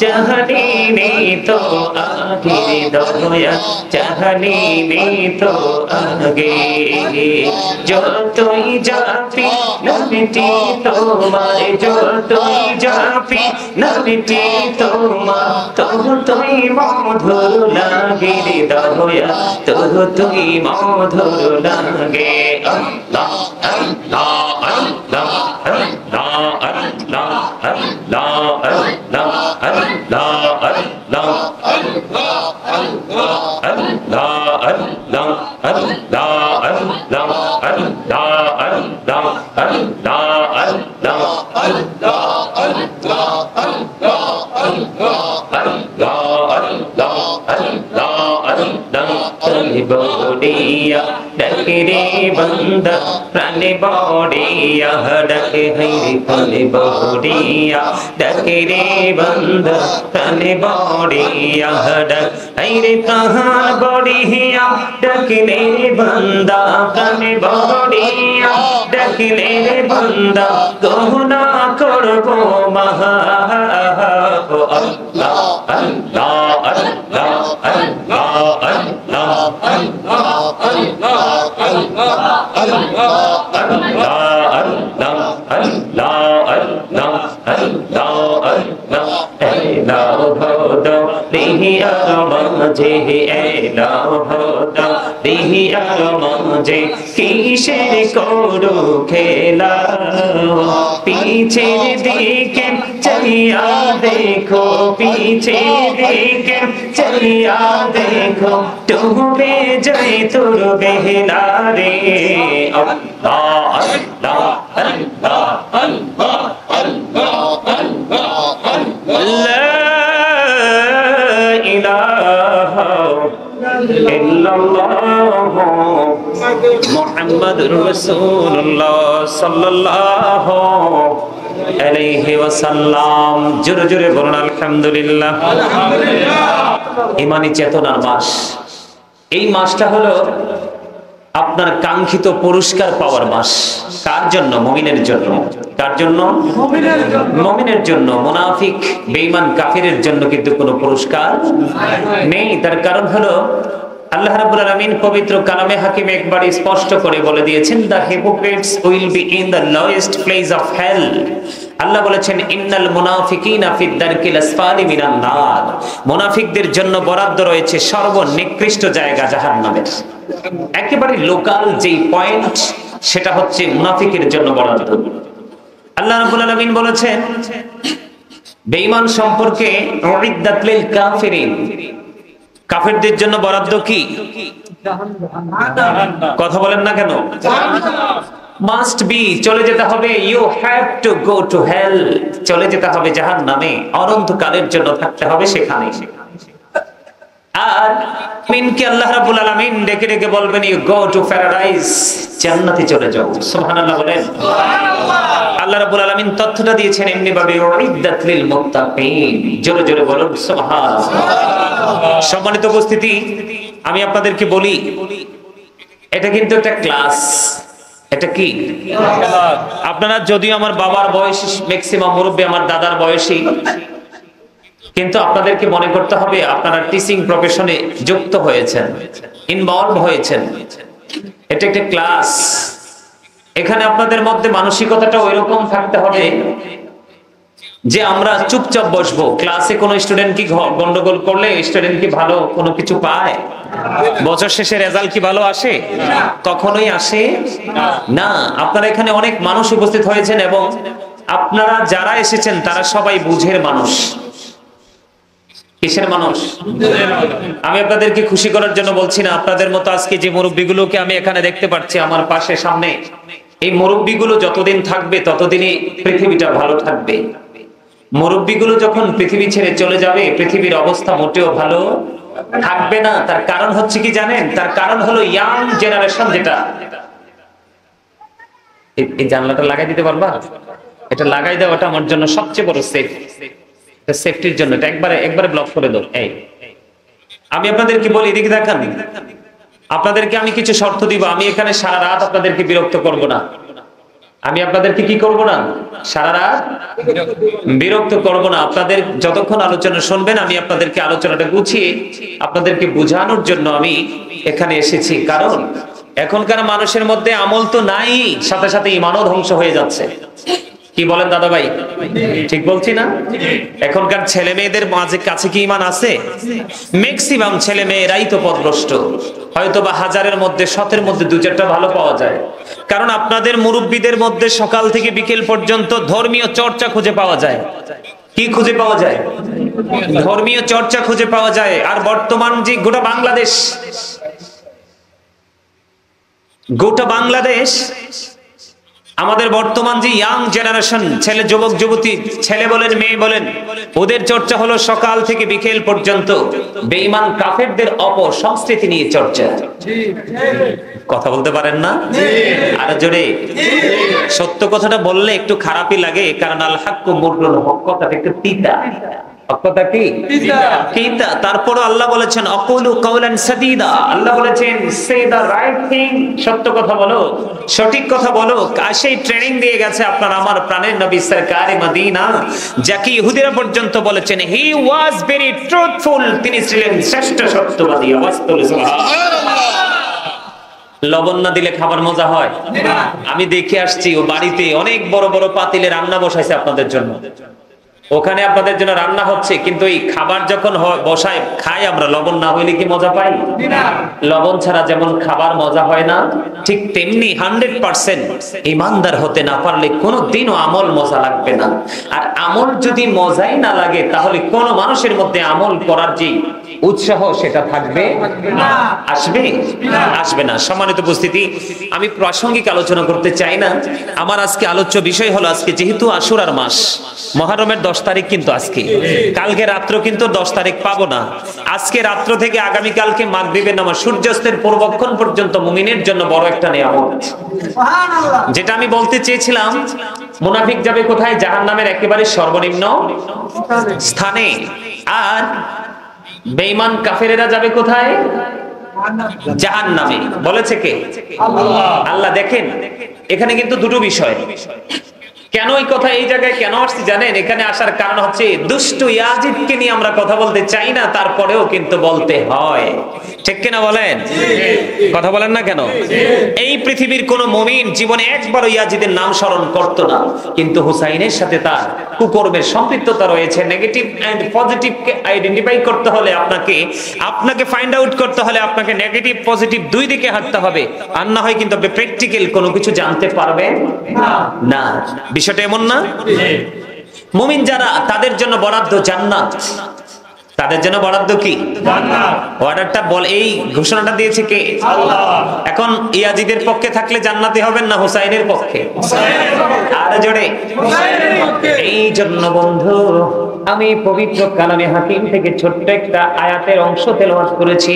चाहनी तो आगे दया चाहनी तो आगे जो तुई जापी नमिटी तो मारे जो तुई जापी नमिटी तो माँ तो तुई मधुर लागे दया तो तुई मधुर लागे अल्लाह अल्लाह अल्लाह अल्लाह अल्लाह अल्लाह अल्लाह बौड़िया डकरे बंदा प्राणी बौड़िया डके हरी फले बौड़िया डकरे बंदा प्राणी बौड़िया डक हरे कहान बौड़िया डकने बंदा प्राणी बौड़िया डकने बंदा गहुना करबो महा अल्लाह अल्लाह अल्लाह अल्लाह কিসের করো খেলা পীছে দিকে চলিয়া দেখো পীছে দিকে চলিয়া দেখো ডুবে যায় তোর বেহলা রে আল্লাহ আল্লাহ আল্লাহ আল্লাহ আল্লাহ আল্লাহ লা ইলাহা ইল্লাল্লাহ মুহাম্মাদুর রাসূলুল্লাহ সাল্লাল্লাহু আলাইহি ওয়াসাল্লাম জোরে জোরে বলুন আলহামদুলিল্লাহ আলহামদুলিল্লাহ ঈমানি চেতনার মাস এই মাসটা হলো আপনার কাঙ্ক্ষিত পুরস্কার পাওয়ার মাস কার জন্য মুমিনের জন্য কার জন্য মুমিনের জন্য মুনাফিক বেঈমান কাফিরের জন্য কিন্তু কোনো পুরস্কার নেই তার কারণ হলো আল্লাহ রাব্বুল আলামিন পবিত্র কালামে হাকিমে একবার স্পষ্ট করে বলে দিয়েছেন the hypocrites will be in the lowest place of hell আল্লাহ বলেছেন ইন্নাল মুনাফিকিনা ফি দারকিল আসফালি মিনান নার মুনাফিকদের জন্য বরাদ্দ রয়েছে সর্বনিকৃষ্ট জায়গা জাহান্নামের একেবারে লোকাল যেই পয়েন্ট সেটা হচ্ছে মুনাফিকের জন্য বরাদ্দ আল্লাহ রাব্বুল আলামিন বলেছেন বেঈমান সম্পর্কে উইদ্দাত লিল কাফিরিন কাফেরদের জন্য বরাদ্দ কি কথা বলেন না কেন মাস্ট বি চলে যেতে হবে you have to go to hell চলে যেতে হবে জাহান্নামে অনন্তকালের জন্য থাকতে হবে সেখানে আর মিনকে আল্লাহ রাব্বুল আলামিন ডেকে ডেকে বলবেন ইউ গো টু প্যারাডাইস জান্নাতে চলে যাও সুবহানাল্লাহ বলেন সুবহানাল্লাহ আল্লাহ রাব্বুল আলামিন তথ্যটা দিয়েছেন এমনি ভাবে উইদ্দাত লিল মুত্তাকিন জোরে জোরে বলুন সুবহানাল্লাহ সম্মানিত উপস্থিতি আমি আপনাদেরকে বলি এটা কিন্তু একটা ক্লাস এটা কি আপনারা যদিও আমার বাবার বয়স ম্যাক্সিমাম মুরব্বি আমার দাদার বয়সী কিন্তু আপনাদেরকে মনে করতে হবে আপনারা টিচিং প্রফেশনে যুক্ত হয়েছেন ইনভলভ হয়েছেন এটা একটা ক্লাস এখানে আপনাদের মধ্যে মানসিকতাটা ওইরকম থাকতে হবে যে আমরা চুপচাপ বসবো ক্লাসে কোনো স্টুডেন্ট কি গন্ডগোল করলে স্টুডেন্ট কি ভালো কোনো কিছু পায় বছর শেষে রেজাল্ট কি ভালো আসে কখনোই আসে না আপনারা এখানে অনেক মানুষ উপস্থিত হয়েছেন এবং আপনারা যারা এসেছেন তারা সবাই বুঝের মানুষ। কিসের মানুষ? আমি আপনাদেরকে খুশি করার জন্য বলছি না। আপনাদের মতো আজকে যে মুরব্বীগুলোকে আমি এখানে দেখতে পাচ্ছি আমার পাশে সামনে, এই মুরব্বীগুলো যতদিন থাকবে ততদিনই পৃথিবীটা ভালো থাকবে। মুরব্বীগুলো যখন পৃথিবী ছেড়ে চলে যাবে পৃথিবীর অবস্থা মোটেও ভালো থাকবে না। তার কারণ হচ্ছে কি জানেন? তার কারণ হলো ইয়াং জেনারেশন। যেটা এই জানলাটা লাগাই দিতে পারবা? এটা লাগাই দেওয়াটা আমার জন্য সবচেয়ে বড় সেফটির জন্য। এটা একবারে ব্লক করে দাও। এই আমি আপনাদেরকে বলি, এদিকে দেখান, আপনাদেরকে আমি কিছু শর্ত দিব। আমি এখানে সারা রাত আপনাদেরকে বিরক্ত করব না। আমি আপনাদেরকে কি করব না? সারা রাত বিরক্ত করব না। আপনাদের যতক্ষণ আলোচনা শুনবেন আমি আপনাদেরকে আলোচনাটা গুছিয়ে আপনাদেরকে বোঝানোর জন্য আমি এখানে এসেছি। কারণ এখনকার মানুষের মধ্যে আমল তো নাই, সাথে সাথে ঈমানও ধ্বংস হয়ে যাচ্ছে। কি বলেন দাদা ভাই? ঠিক বলছি না? এখনকার ছেলে মেয়েদের মাঝে কাছে কি ঈমান আছে? ম্যাক্সিমাম ছেলে মেয়েরাই তো পথভ্রষ্ট। হয়তো বা হাজারের মধ্যে 100-এর মধ্যে 2-4টা ভালো পাওয়া যায়। কারণ আপনাদের মুরব্বীদের মধ্যে সকাল থেকে বিকেল পর্যন্ত ধর্মীয় চর্চা খুঁজে পাওয়া যায়। কি খুঁজে পাওয়া যায়? ধর্মীয় চর্চা খুঁজে পাওয়া যায়। আর বর্তমান যে গোটা বাংলাদেশ আমাদের বর্তমান যে ইয়াং জেনারেশন, ছেলে যুবক যুবতী, ছেলে বলেন মেয়ে বলেন, ওদের চর্চা হলো সকাল থেকে বিকেল পর্যন্ত বেঈমান কাফেরদের অপসংস্কৃতি নিয়ে চর্চা। কথা বলতে পারেন না? আর জোরে। সত্য কথাটা বললে একটু খারাপই লাগে, কারণ আল হাক্কু মুররুন, হক কথাটা একটু তিতা। কথা কি? তিতা। তারপর আল্লাহ বলেছেন আকুলু কাওলান সাদীদা। আল্লাহ বলেছেন সে দা রাইট থিং, সত্য কথা বলো, সঠিক কথা বলো। সেই ট্রেনিং দিয়ে গেছে আপনার আমার প্রাণের নবী সরকারে মদিনা, যাকে ইহুদিরা পর্যন্ত বলেছেন হি ওয়াজ ভেরি ট্রুথফুল, তিনি ছিলেন শ্রেষ্ঠ সত্যবাদী। আওয়াজ তুলে সুবহানাল্লাহ। লবণ না দিলে খাবার মজা হয়? আমি দেখে আসছি ও বাড়িতে অনেক বড় বড় পাতিলে রান্না বসাইছে আপনাদের জন্য। ওখানে আপনাদের জন্য রান্না হচ্ছে, কিন্তু এই খাবার যখন বসায় খাই আমরা, লবণ না হইলে কি মজা পাই? লবণ ছাড়া যেমন খাবার মজা হয় না, ঠিক তেমনি 100% ইমানদার হতে না পারলে কোনোদিনও আমল মজা লাগবে না। আর আমল যদি মজাই না লাগে তাহলে কোন মানুষের মধ্যে আমল করার যে উৎসাহ সেটা থাকবে? আসবে না। সম্মানিত উপস্থিতি, আমি প্রাসঙ্গিক আলোচনা করতে চাই না। আমার আজকে আলোচ্য বিষয় হলো, আজকে যেহেতু আশুরার মাস, মুহররমের 10 তারিখ কিন্তু আজকে, কালকে রাত্র কিন্তু 10 তারিখ পাবো না। আজকে রাত্র থেকে আগামী কালকে মাগরিবের নামাজ সূর্যাস্তের পূর্বক্ষণ পর্যন্ত মুমিনের জন্য বড় একটা নিয়ামত। যেটা আমি বলতে চেয়েছিলাম, মুনাফিক যাবে কোথায়? জাহান্নামের একেবারে সর্বনিম্ন স্থানে। আর বেঈমান কাফেরেরা যাবে কোথায়? জাহান্নামে। বলেছে কে? আল্লাহ। দেখেন এখানে কিন্তু দুটো বিষয়। কেন এই কথা এই জায়গায় কেন আসছি জানেন? এখানে আসার কারণ হচ্ছে দুষ্ট ইয়াজিদকে নিয়ে আমরা কথা বলতে চাই না, তারপরেও কিন্তু বলতে হয়। ঠিক কিনা বলেন? কথা বলেন না কেন? এই পৃথিবীর কোন মুমিন জীবনে একবারও ইয়াজিদের নাম স্মরণ করত না, কিন্তু হুসাইনের সাথে তার কুকর্মের সম্পৃক্ততা রয়েছে। নেগেটিভ এন্ড পজিটিভ কে আইডেন্টিফাই করতে হলে আপনাকে ফাইন্ড আউট করতে হলে আপনাকে নেগেটিভ পজিটিভ দুই দিকে হাঁটতে হবে। আর না হয় কিন্তু আপনি প্র্যাকটিক্যাল কোনো কিছু জানতে পারবেন না। বিষয়টা এমন না? মুমিন যারা, তাদের জন্য বরাদ্দ জান্নাত। তাদের জন্য বরাদ্দ কি? জান্নাত। অর্ডারটা বল, এই ঘোষণাটা দিয়েছে কে? আল্লাহ। এখন ইয়াজিদের পক্ষে থাকলে জান্নাতি হবেন না হুসাইনের পক্ষে? আর জোরে হুসাইনের পক্ষে। এই জন্য বন্ধু আমি পবিত্র কালামে হাকিম থেকে ছোট্ট একটা আয়াতের অংশ তেলাওয়াত করেছি।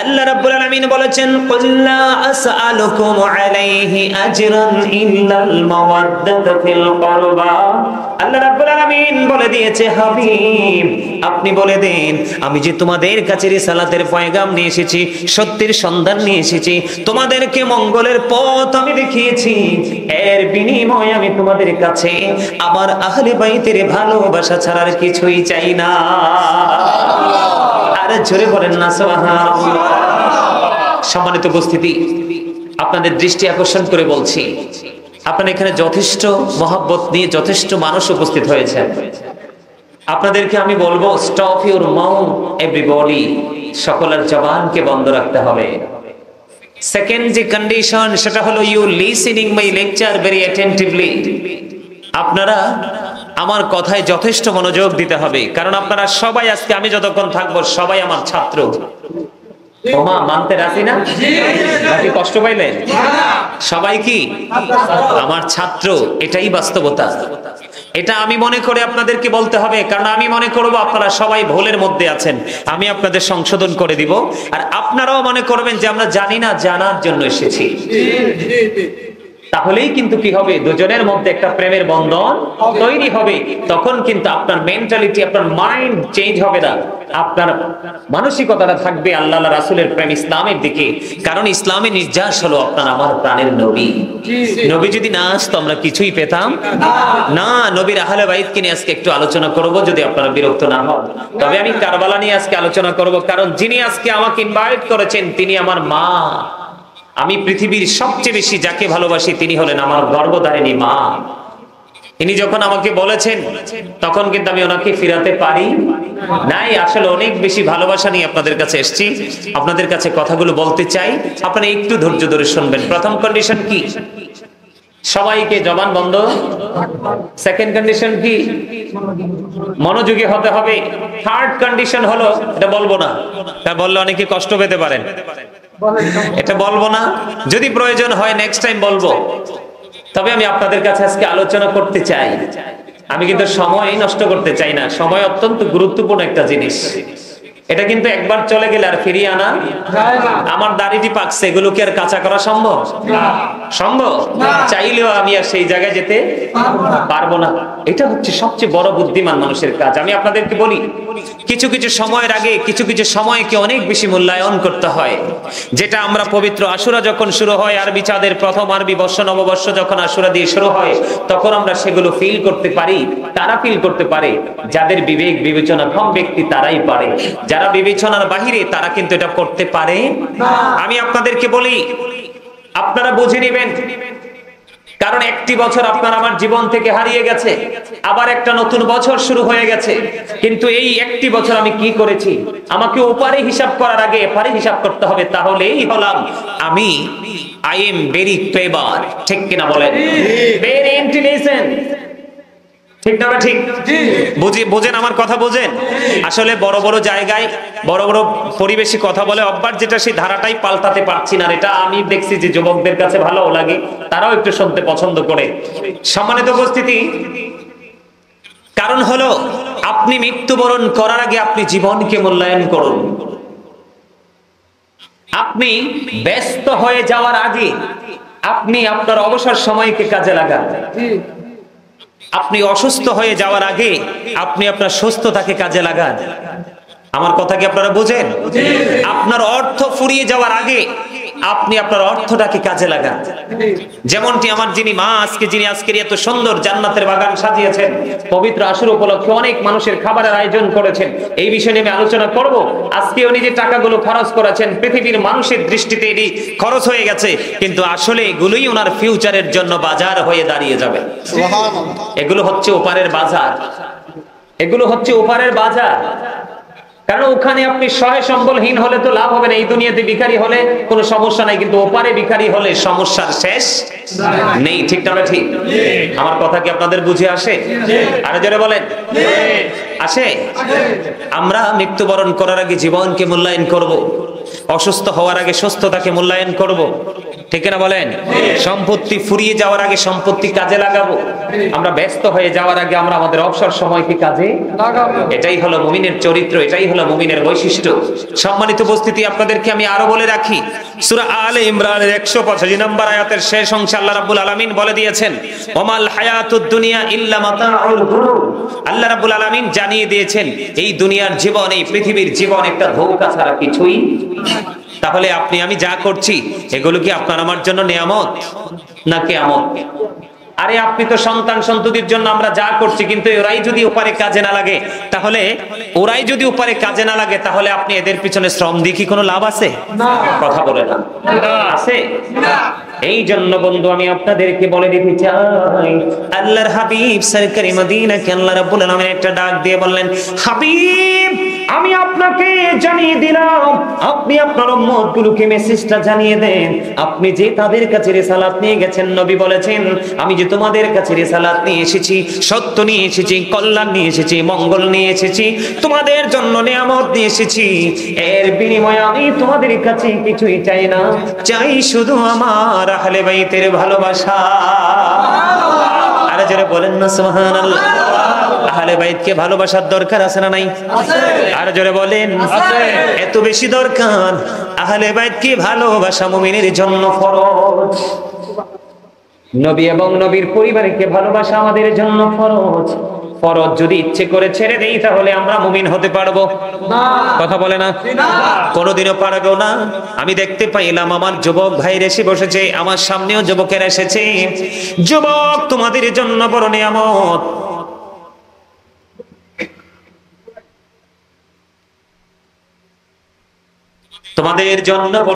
আল্লাহ রাব্বুল আলামিন বলেছেন কুল লা আসআলুকুম আলাইহি আজরান ইল্লাল মাওয়াদ্দাতা ফিল কুরবা। আল্লাহ রাব্বুল আলামিন বলে দিয়েছে, হাবিব আপনি বলে দেন, আমি যে তোমাদের কাছে রিসালাতের পয়গাম নিয়ে এসেছি, সত্যের সন্ধান নিয়ে এসেছি, তোমাদেরকে মঙ্গলের পথ আমি দেখিয়েছি, এর বিনিময়ে আমি তোমাদের কাছে আমার আহলে বাইতের ভালোবাসা ছাড়া আর কিছুই চাই না। আরে জোরে বলেন না সুবহানাল্লাহ। সম্মানিত উপস্থিতি, আপনাদের দৃষ্টি আকর্ষণ করে বলছি, আপনারা এখানে যথেষ্ট মহব্বত নিয়ে যথেষ্ট মানুষ উপস্থিত হয়েছে। আপনাদেরকে আমি বলবো, স্টপ ইউর মাউথ এভরিবডি, সকলের জবানকে বন্ধ রাখতে হবে। সেকেন্ড যে কন্ডিশন, সেটা হলো you listening my lecture very attentively. আপনারা আমার কথায় যথেষ্ট মনোযোগ দিতে হবে, কারণ আপনারা সবাই আজকে আমি যতক্ষণ থাকবো সবাই আমার ছাত্র। ওমা মানতে রাজি না? নাকি কষ্ট পাইলেন? সবাই কি আমার ছাত্র? এটাই বাস্তবতা। এটা আমি মনে করে আপনাদেরকে বলতে হবে, কারণ আমি মনে করব আপনারা সবাই ভুলের মধ্যে আছেন, আমি আপনাদের সংশোধন করে দিব। আর আপনারাও মনে করবেন যে আমরা জানি না, জানার জন্য এসেছি। তাহলেই কিন্তু কি হবে, দুজনের মধ্যে একটা প্রেমের বন্ধন তৈরি হবে। তখন কিন্তু আপনার মেন্টালিটি, আপনার মাইন্ড চেঞ্জ হবে না, আপনার মানসিকতাটা থাকবে আল্লাহ রাসূলের প্রেম, ইসলামের দিকে। কারণ ইসলামের নির্যাস হলো আপনার আমার প্রাণের নবী। নবী যদি না আসতো আমরা কিছুই পেতাম না। নবীর আহলে বাইতকে নিয়ে আজকে একটু আলোচনা করব, যদি আপনারা বিরক্ত না হন। তবে আমি কারবালা নিয়ে আজকে আলোচনা করব, কারণ যিনি আজকে আমাকে ইনভাইট করেছেন তিনি আমার মা। আমি পৃথিবীর সবচেয়ে বেশি যাকে ভালোবাসি তিনি হলেন আমার গর্ভধারিণী মা। ইনি যখন আমাকে বলেছেন তখন কিন্তু আমি ওনাকে ফিরাতে পারি নাই। আসলে অনেক বেশি ভালোবাসা নিয়ে আপনাদের কাছে এসেছি, আপনাদের কাছে কথাগুলো বলতে চাই, আপনারা একটু ধৈর্য ধরে শুনবেন। প্রথম কন্ডিশন কি? সবাইকে জবান বন্ধ। সেকেন্ড কন্ডিশন কি? মনোযোগী হতে হবে। থার্ড কন্ডিশন হলো, এটা বলবো না, তা বললে অনেকে কষ্ট পেতে পারেন, এটা বলবো না। যদি প্রয়োজন হয় নেক্সট টাইম বলবো। তবে আমি আপনাদের কাছে আজকে আলোচনা করতে চাই। আমি কিন্তু সময় নষ্ট করতে চাই না। সময় অত্যন্ত গুরুত্বপূর্ণ একটা জিনিস। এটা কিন্তু একবার চলে গেলে আর ফিরিয়ে আনা যায় না। আমার দাড়িটি পাকছে, এগুলো কি আর কাঁচা করা সম্ভব? সম্ভব? চাইলেও আমি আর সেই জায়গায় যেতে পারবো না। এটা হচ্ছে সবচেয়ে বড় বুদ্ধিমান মানুষের কাজ। আমি আপনাদেরকে বলি, কিছু কিছু সময়ের আগে কিছু কিছু সময়কে অনেক বেশি মূল্যায়ন করতে হয়। যেটা আমরা পবিত্র আশুরা যখন শুরু হয়, আরবি চাঁদের প্রথম আরবি বর্ষ নববর্ষ যখন আশুরা দিয়ে শুরু হয়, তখন আমরা সেগুলো ফিল করতে পারি। তারা ফিল করতে পারে যাদের বিবেক বিবেচনা কম ব্যক্তি, তারাই পারে। যারা বিবেচনার বাহিরে তারা কিন্তু এটা করতে পারে না। আমি আপনাদেরকে বলি, আপনারা বুঝে নেবেন, কারণ একটি বছর আপনার আমার জীবন থেকে হারিয়ে গেছে, আবার একটা নতুন বছর শুরু হয়ে গেছে। কিন্তু এই একটি বছর আমি কি করেছি, আমাকে ওপারে হিসাব করার আগে এপারে হিসাব করতে হবে। তাহলেই হলাম আমি আই এম ভেরি ক্লেভার। ঠিক কিনা বলেন? Very intelligent. ঠিক না? ঠিক বোঝেন আমার কথা? বোঝেন? আসলে বড় বড় জায়গায় বড় বড় পরিবেশে কথা বলে অভ্যাস যেটা, সেই ধারাটাই পাল্টাতে পারছি না। এটা আমি দেখছি যে যুবকদের কাছে ভালো লাগে, তারাও একটু শুনতে পছন্দ করে। সম্মানিত উপস্থিতি, কারণ হলো আপনি মৃত্যুবরণ করার আগে আপনি জীবনকে মূল্যায়ন করুন। আপনি ব্যস্ত হয়ে যাওয়ার আগে আপনি আপনার অবসর সময়কে কাজে লাগান। আপনি অসুস্থ হয়ে যাওয়ার আগে আপনি আপনার সুস্থতাকে কাজে লাগান। আমার কথা কি আপনারা বুঝেন? আপনার অর্থ ফুরিয়ে যাওয়ার আগে আপনি আপনার অর্থটাকে কাজে লাগান। যেমনটি আমার যিনি মা যিনি আজকের এত সুন্দর জান্নাতের বাগান সাজিয়েছেন, পবিত্র আশুরা উপলক্ষে অনেক মানুষের খাবারের আয়োজন করেছেন। এই বিষয়ে নিয়ে আমি আলোচনা করব। আজকে উনি যে টাকাগুলো খরচ করেছেন, পৃথিবীর মানুষের দৃষ্টিতে এটি খরচ হয়ে গেছে, কিন্তু আসলে এগুলোই ওনার ফিউচারের জন্য বাজার হয়ে দাঁড়িয়ে যাবে। এগুলো হচ্ছে ওপারের বাজার, এগুলো হচ্ছে ওপারের বাজার। কারণ ওখানে আপনি সহায় সম্বলহীন হলে তো লাভ হবে না। এই দুনিয়াতে ভিখারি হলে কোনো সমস্যা নাই, কিন্তু ওপারে ভিখারি হলে সমস্যার শেষ নেই। ঠিক না? ঠিক। আমার কথা কি আপনাদের বুঝে আসে? আরো জোরে বলেন, আসে? আমরা মৃত্যুবরণ করার আগে জীবনকে মূল্যায়ন করব, অসুস্থ হওয়ার আগে সুস্থতাকে মূল্যায়ন করব। ঠিক না বলেন? সম্পত্তি ফুরিয়ে যাওয়ার আগে সম্পত্তি কাজে লাগাবো। আমরা ব্যস্ত হয়ে যাওয়ার আগে আমরা আমাদের অবসর সময়কে কাজে লাগাবো। এটাই হলো মুমিনের চরিত্র, এটাই হলো মুমিনের বৈশিষ্ট্য। সম্মানিত উপস্থিতি, আপনাদেরকে আমি আরো বলে রাখি, সূরা আলে ইমরানের 185 নম্বর আয়াতের শেষ অংশে আল্লাহ রাব্বুল আলামিন বলে দিয়েছেন, ওমাল হায়াতুদ দুনিয়া ইল্লা মাতাউল গুরুর। আল্লাহ রাব্বুল আলামিন জানিয়ে দিয়েছেন এই দুনিয়ার জীবন, এই পৃথিবীর জীবন একটা ধোঁকা ছাড়া কিছুই। তাহলে আপনি আমি যা করছি এগুলো কি আপনার আমার জন্য নিয়ামত না কিয়ামত? আরে আপনি তো সন্তান সন্ততির জন্য আমরা যা করছি, কিন্তু ওরাই যদি উপরে কাজে না লাগে, তাহলে ওরাই যদি উপরে কাজে না লাগে, তাহলে আপনি এদের পিছনে শ্রম দিয়ে কি কোনো লাভ আছে? কথা বলে না, আছে? এই জন্য বন্ধু আমি আপনাদেরকে বলে দিতে চাই, আল্লাহর হাবিব সরকারি মদিনাকে আল্লাহ রাব্বুল আলামিন একটা ডাক দিয়ে বললেন, হাবিব আমি আপনাকে জানিয়ে দিলাম, আপনি আপনার উম্মতগুলোকে মেসেজটা জানিয়ে দেন। আপনি যে তাদের কাছে রিসালাত নিয়ে গেছেন, নবী বলেছেন আমি যে তোমাদের কাছে রিসালাত নিয়ে এসেছি, সত্য নিয়ে এসেছি, কল্যাণ নিয়ে এসেছি, মঙ্গল নিয়ে এসেছি, তোমাদের জন্য নিয়ামত নিয়ে এসেছি, এর বিনিময়ে আমি তোমাদের কাছে কিছুই চাই না, চাই শুধু আমার আহলে বাইতের ভালোবাসা। আরে যারা বলেন না সুবহানাল্লাহ। আহলে বাইতকে ভালোবাসার দরকার আছে না নাই? আর জোরে বলেন, এত বেশি দরকার। আহলে বাইতকে ভালোবাসা মুমিনের জন্য ফরজ। নবী এবং নবীর পরিবারকে ভালোবাসা আমাদের জন্য ফরজ। ফরজ যদি ইচ্ছে করে ছেড়ে দেই তাহলে আমরা মুমিন হতে পারবো না? কথা বলে না, কোনোদিনও পারবো না। আমি দেখতে পাইলাম আমার যুবক ভাইরা এসে বসেছে, আমার সামনেও যুবকেরা এসেছে। যুবক, তোমাদের জন্য বড় নিয়ামত। তোমাদের জন্য